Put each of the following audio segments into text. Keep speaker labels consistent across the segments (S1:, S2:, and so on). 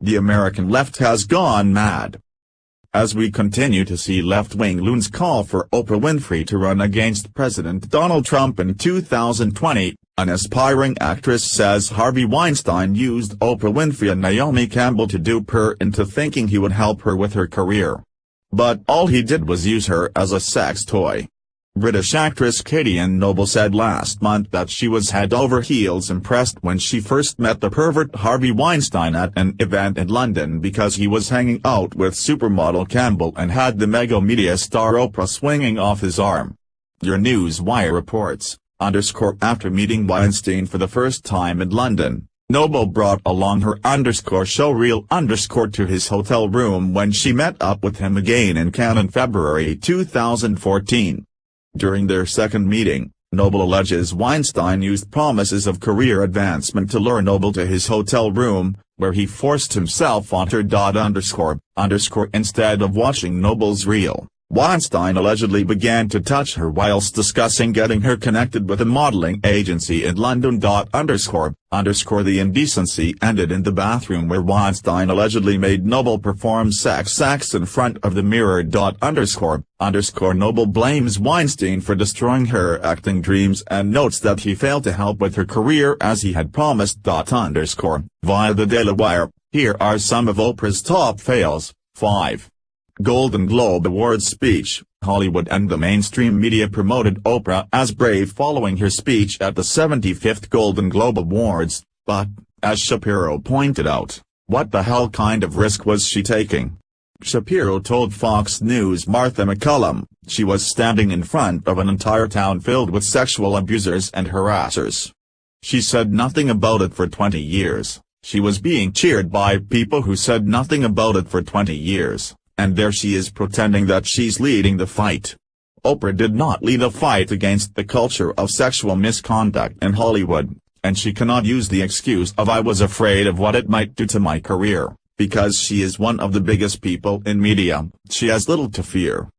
S1: The American left has gone mad. As we continue to see left-wing loons call for Oprah Winfrey to run against President Donald Trump in 2020, an aspiring actress says Harvey Weinstein used Oprah Winfrey and Naomi Campbell to dupe her into thinking he would help her with her career. But all he did was use her as a sex toy. British actress Katie Ann Noble said last month that she was head over heels impressed when she first met the pervert Harvey Weinstein at an event in London because he was hanging out with supermodel Campbell and had the mega media star Oprah swinging off his arm. Your Newswire reports, after meeting Weinstein for the first time in London, Noble brought along her _showreel_ to his hotel room when she met up with him again in Cannes in February 2014. During their second meeting, Noble alleges Weinstein used promises of career advancement to lure Noble to his hotel room, where he forced himself on her. Instead of watching Noble's reel, Weinstein allegedly began to touch her whilst discussing getting her connected with a modeling agency in London. The indecency ended in the bathroom where Weinstein allegedly made Noble perform sex acts in front of the mirror. Noble blames Weinstein for destroying her acting dreams and notes that he failed to help with her career as he had promised. Via the Daily Wire, here are some of Oprah's top fails. 5. Golden Globe Awards speech. Hollywood and the mainstream media promoted Oprah as brave following her speech at the 75th Golden Globe Awards, but, as Shapiro pointed out, what the hell kind of risk was she taking? Shapiro told Fox News' Martha McCallum, she was standing in front of an entire town filled with sexual abusers and harassers. She said nothing about it for 20 years, she was being cheered by people who said nothing about it for 20 years. And there she is pretending that she's leading the fight. Oprah did not lead a fight against the culture of sexual misconduct in Hollywood, and she cannot use the excuse of "I was afraid of what it might do to my career," because she is one of the biggest people in media, she has little to fear.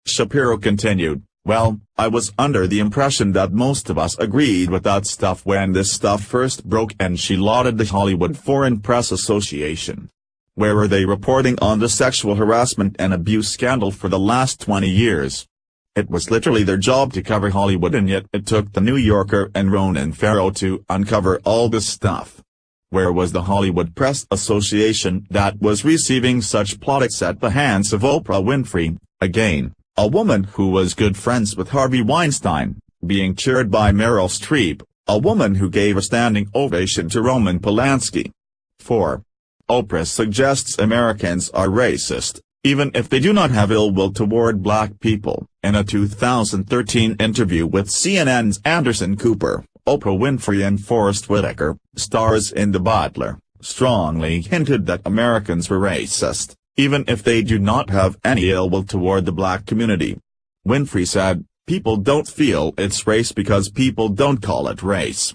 S1: Shapiro continued, "Well, I was under the impression that most of us agreed with that stuff when this stuff first broke," and she lauded the Hollywood Foreign Press Association. Where were they reporting on the sexual harassment and abuse scandal for the last 20 years? It was literally their job to cover Hollywood, and yet it took The New Yorker and Ronan Farrow to uncover all this stuff. Where was the Hollywood Press Association that was receiving such plaudits at the hands of Oprah Winfrey, again, a woman who was good friends with Harvey Weinstein, being cheered by Meryl Streep, a woman who gave a standing ovation to Roman Polanski? 4. Oprah suggests Americans are racist, even if they do not have ill will toward black people. In a 2013 interview with CNN's Anderson Cooper, Oprah Winfrey and Forrest Whitaker, stars in The Butler, strongly hinted that Americans were racist, even if they do not have any ill will toward the black community. Winfrey said, "People don't feel it's race because people don't call it race.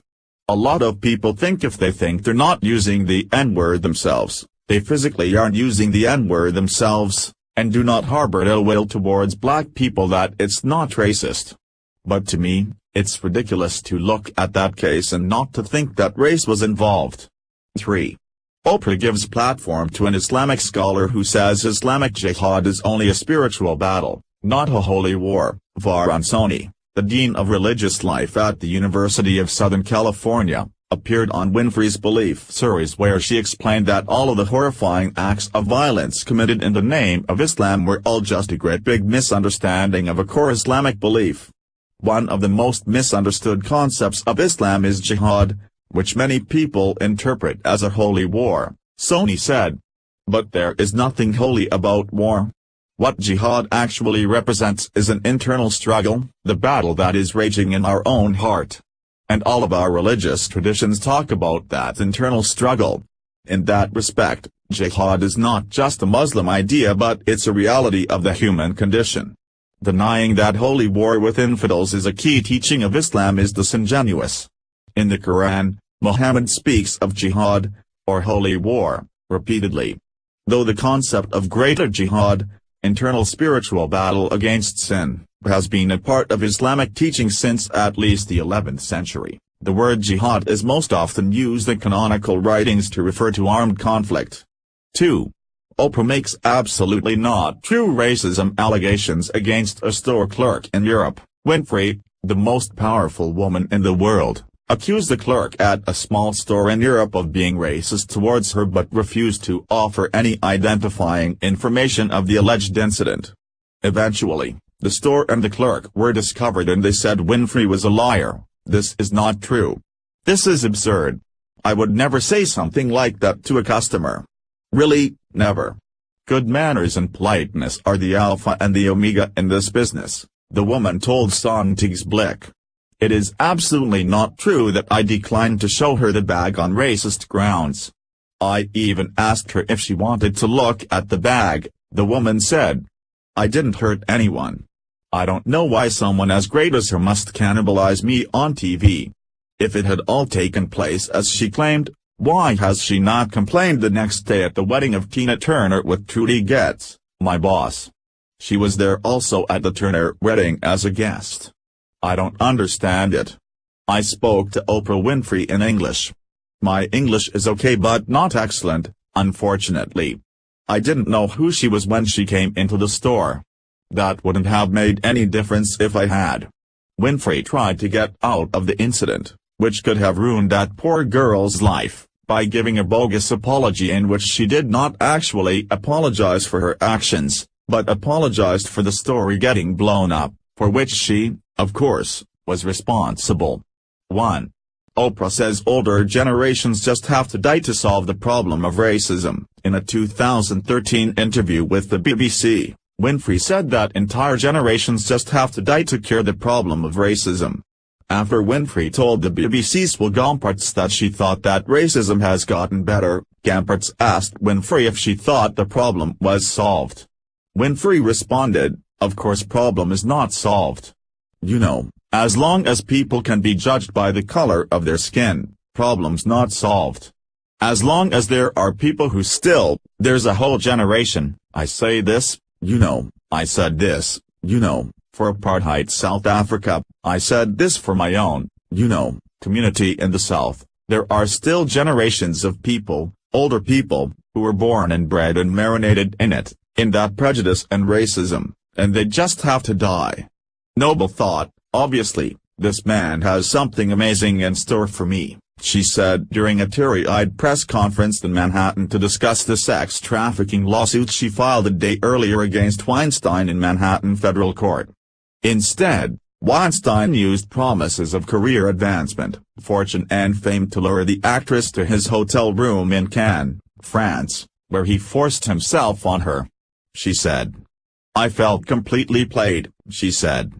S1: A lot of people think if they think they're not using the N-word themselves, they physically aren't using the N-word themselves, and do not harbor ill will towards black people, that it's not racist. But to me, it's ridiculous to look at that case and not to think that race was involved." 3. Oprah gives platform to an Islamic scholar who says Islamic jihad is only a spiritual battle, not a holy war. Varun Soni, the dean of religious life at the University of Southern California, appeared on Winfrey's Belief series where she explained that all of the horrifying acts of violence committed in the name of Islam were all just a great big misunderstanding of a core Islamic belief. One of the most misunderstood concepts of Islam is jihad, which many people interpret as a holy war, Soni said. But there is nothing holy about war. What jihad actually represents is an internal struggle, the battle that is raging in our own heart. And all of our religious traditions talk about that internal struggle. In that respect, jihad is not just a Muslim idea, but it's a reality of the human condition. Denying that holy war with infidels is a key teaching of Islam is disingenuous. In the Quran, Muhammad speaks of jihad, or holy war, repeatedly. Though the concept of greater jihad, internal spiritual battle against sin, has been a part of Islamic teaching since at least the 11th century, the word jihad is most often used in canonical writings to refer to armed conflict. 2. Oprah makes absolutely not true racism allegations against a store clerk in Europe. Winfrey, the most powerful woman in the world, accused the clerk at a small store in Europe of being racist towards her but refused to offer any identifying information of the alleged incident. Eventually, the store and the clerk were discovered and they said Winfrey was a liar. This is not true. This is absurd. I would never say something like that to a customer. Really, never. Good manners and politeness are the alpha and the omega in this business, the woman told Sonntag's Blick. It is absolutely not true that I declined to show her the bag on racist grounds. I even asked her if she wanted to look at the bag, the woman said. I didn't hurt anyone. I don't know why someone as great as her must cannibalize me on TV. If it had all taken place as she claimed, why has she not complained the next day at the wedding of Tina Turner with Trudy Getz, my boss? She was there also at the Turner wedding as a guest. I don't understand it. I spoke to Oprah Winfrey in English. My English is okay but not excellent, unfortunately. I didn't know who she was when she came into the store. That wouldn't have made any difference if I had. Winfrey tried to get out of the incident, which could have ruined that poor girl's life, by giving a bogus apology in which she did not actually apologize for her actions, but apologized for the story getting blown up, for which she, of course, was responsible. 1. Oprah says older generations just have to die to solve the problem of racism. In a 2013 interview with the BBC, Winfrey said that entire generations just have to die to cure the problem of racism. After Winfrey told the BBC's Will Gompertz that she thought that racism has gotten better, Gompertz asked Winfrey if she thought the problem was solved. Winfrey responded, "Of course problem is not solved. You know, as long as people can be judged by the color of their skin, problem's not solved. As long as there are people who still, there's a whole generation, I say this, you know, I said this, you know, for apartheid South Africa, I said this for my own, you know, community in the South, there are still generations of people, older people, who were born and bred and marinated in it, in that prejudice and racism, and they just have to die." Noble thought, obviously, this man has something amazing in store for me, she said during a teary-eyed press conference in Manhattan to discuss the sex trafficking lawsuit she filed a day earlier against Weinstein in Manhattan federal court. Instead, Weinstein used promises of career advancement, fortune and fame to lure the actress to his hotel room in Cannes, France, where he forced himself on her. She said. "I felt completely played," she said.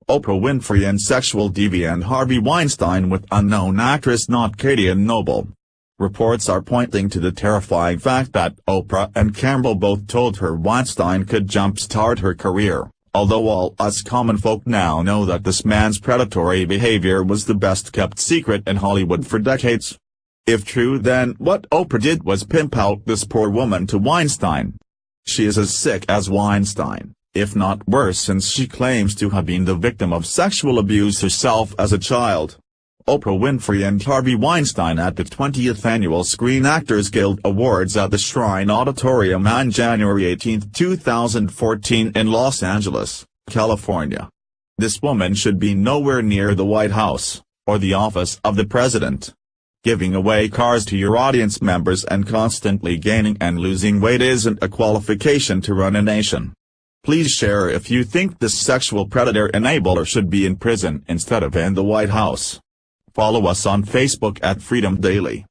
S1: Oprah Winfrey and sexual deviant Harvey Weinstein with unknown actress not Katie and Noble. Reports are pointing to the terrifying fact that Oprah and Campbell both told her Weinstein could jumpstart her career, although all us common folk now know that this man's predatory behavior was the best-kept secret in Hollywood for decades. If true, then what Oprah did was pimp out this poor woman to Weinstein. She is as sick as Weinstein, if not worse, since she claims to have been the victim of sexual abuse herself as a child. Oprah Winfrey and Harvey Weinstein at the 20th Annual Screen Actors Guild Awards at the Shrine Auditorium on January 18, 2014 in Los Angeles, California. This woman should be nowhere near the White House, or the office of the president. Giving away cars to your audience members and constantly gaining and losing weight isn't a qualification to run a nation. Please share if you think this sexual predator enabler should be in prison instead of in the White House. Follow us on Facebook at Freedom Daily.